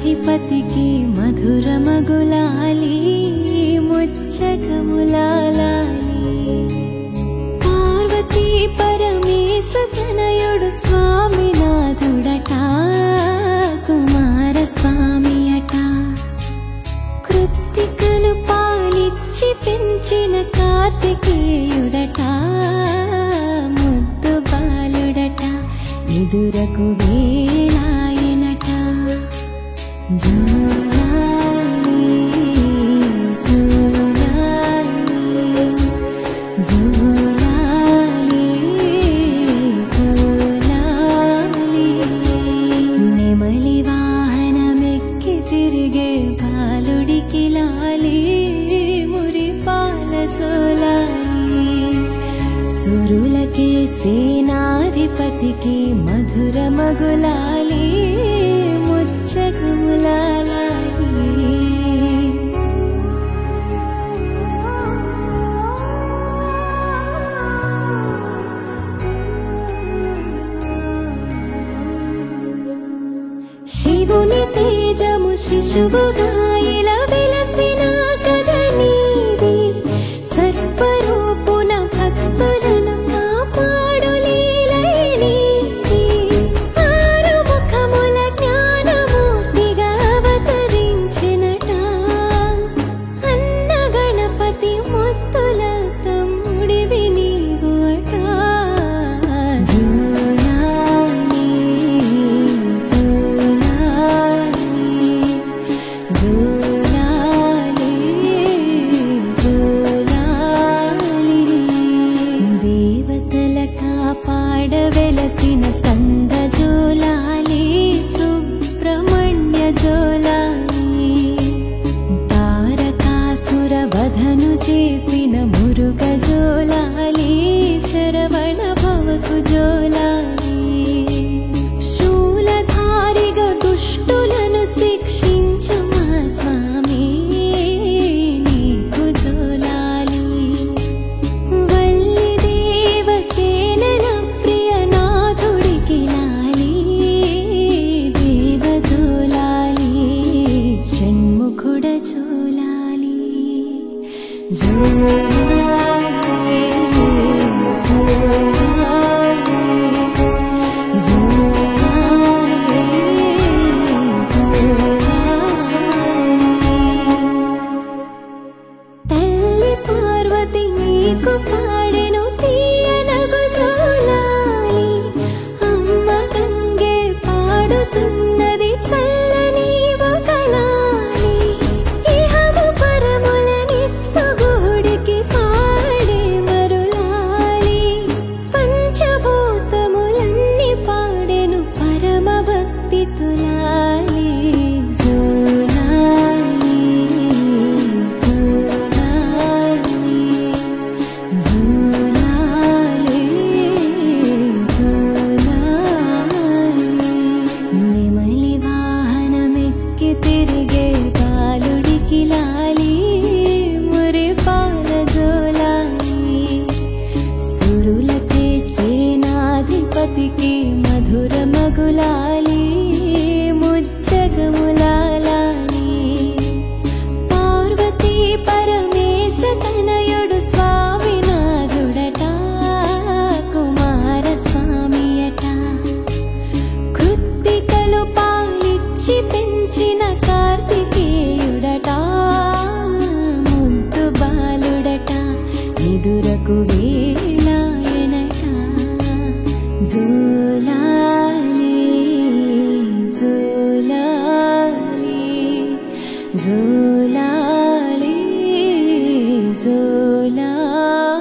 సేనాధిపతికి మధురమగులాలి ముచ్చకములాలి పార్వతీ పరమేశ తనయుడు స్వామినాథుడట కుమారస్వామి అట కృత్తికలు పాలిచ్చి పెంచిన కార్తికేయుడట ముద్దు బాలుడట ఎదురకు వేళాయనట జూలాలి జూలాలి జూలాలి జూలాలి నెమలి వాహనమెక్కి తిరిగే బాలుడికి లాలి మురిపాల జోలాలి సురులకే సేనాధిపతికి మధురమగులాలి ముచ్చకములాలి శివుని తేజము శిశువుగా ఇలా వెలసిన కదనీది సర్వరూపున భక్తులను కాపాడు లీలైనీది ఆరు ముఖముల జ్ఞానమూర్తిగా అవతరించినట అన్న గణపతి ముత్తుల తమ్ముడివి నీవు అట జూలాలి జూలాలి జూలాలి దేవతల కాపాడవెలసిన స్కంద జూలాలి సుబ్రహ్మణ్య జూలాలి తారకాసుర వధను చేసిన మురుగ జూలాలి శరవణ భవకు జూలాలి శూలధారిగా దుష్టులను శిక్షించమా స్వామి నీకు జూలాలి వల్లి దేవసేనల ప్రియనాథుడికి లాలి దేవ జూలాలి షణ్ముఖుడ జూలాలి జూలాలి జూలాలి తల్లి పార్వతి నీకు పాడెను తీయనగు జూలాలి అమ్మ గంగే పాడుతున్నది చల్లని ఒకలాలి ఇహము పరముల నిత్సగూడికి పాడే మరులాలి పంచభూతములన్నీ పాడెను పరమ భక్తి తులాలి జూలాలి జూలాలి జూలాలి జూలాలి నెమలి వాహనమెక్కి తిరిగే బాలుడికి లాలి మురిపాల జూలాలి సురులకే సేనాధిపతికి మధురమగులాలి ముచ్చకములాలి పార్వతీ పరమేశ తనయుడు స్వామినాథుడట కుమారస్వామి అట కృత్తికలు పాలిచ్చి పెంచిన కార్తికేయుడట ముద్దు బాలుడట ఎదురకు వేళాయనట జూలాలి జూలాలి జూలాలి జూలాలి